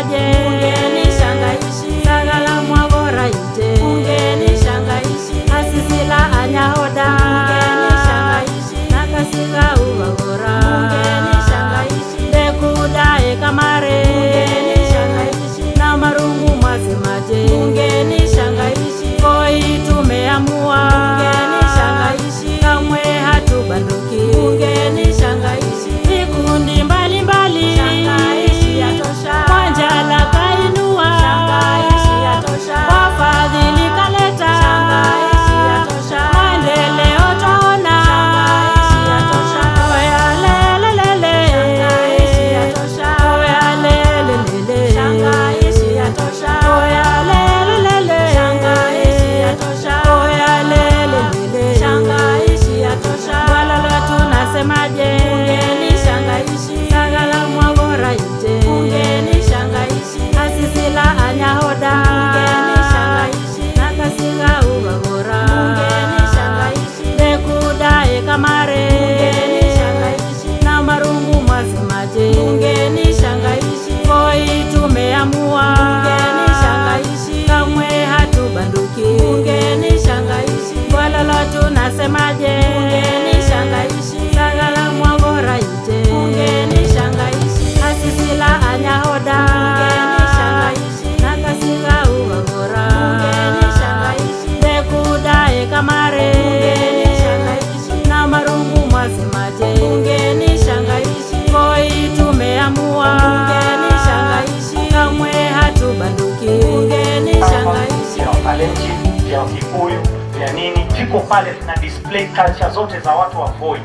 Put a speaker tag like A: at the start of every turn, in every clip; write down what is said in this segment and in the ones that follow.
A: tunasemaje? Bungeni Shangaishi, Sagala Mwagora ite. Bungeni Shangaishi, Asisila Anyahoda. Bungeni Shangaishi, Nakasiga Ubagora. Bungeni Shangaishi, Dekuda Ekamare. Bungeni Shangaishi, na marungu mwasemaje? Bungeni Shangaishi, Koi tumeamua. Bungeni Shangaishi, kamwe hatubanduki. Bungeni Shangaishi, vikundi mbalimbali. Shangaishi yatosha, Mwanjala kainua. Shangaishi yatosha, wafadhili kaleta. Shangaishi yatosha, maendeleo twaona. Shangaishi yatosha, oya lelelele. Shangaishi yatosha, oya lelelele. Shangaishi yatosha, oya lelelele. Shangaishi yatosha, oya lelelele. Shangaishi yatosha, walala tunasemaje? Bungeni Shangaishi, Sagala Mwagora ite. Bungeni Shangaishi, Asisila Anyahoda. Bungeni Shangaishi, Nakasiga Ubagora. Bungeni Shangaishi, Dekuda Ekamare. Bungeni Shangaishi, na marungu mwasemaje? Bungeni Shangaishi, Koi tumeamua. Bungeni Shangaishi, kamwe hatubanduki. Bungeni Shangaishi, walala tunasemaje? Bungeni Shangaishi, Sagala Mwagora ite. Bungeni Shangaishi, Asisila Anyahoda. Bungeni Shangaishi, Nakasiga Ubagora. Bungeni Shangaishi, Dekuda Ekamare. Bungeni Shangaishi, na marungu mwasemaje? Bungeni Shangaishi, Koi tumeamua. Bungeni Shangaishi, kamwe hatubanduki. Bungeni Shangaishi,
B: Kalenjin, vya Kikuyu, vya nini, viko pale na display culture zote za watu wa Voi.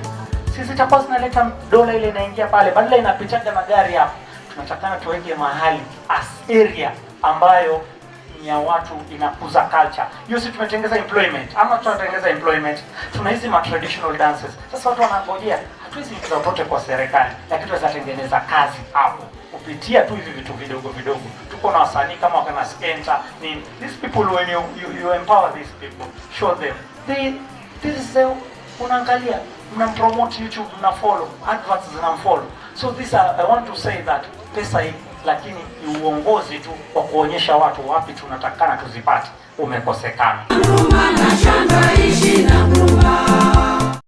B: Sisi chapa zinaleta dola ile inaingia pale, badala inapitaga magari hapo. Tunataka tuweke mahali as area ambayo ni ya watu inakuza culture. Hiyo sisi tumetengeza employment. Ama tunatengeza employment. Tuna hizi ma traditional dances. Sasa watu wanangojea, hatuwezi kuzopote kwa serikali, lakini tunatengeneza kazi hapo. Kupitia tu hivi vitu vidogo vidogo. Tuko na wasanii kama wakana Skenta ni these people, when you empower these people, show them this is unaangalia, mnampromote YouTube, mnafollow, adverts zinamfollow. So this I want to say that pesa hii, lakini ni uongozi tu kwa kuonyesha watu wapi tunatakana tuzipate umekosekana.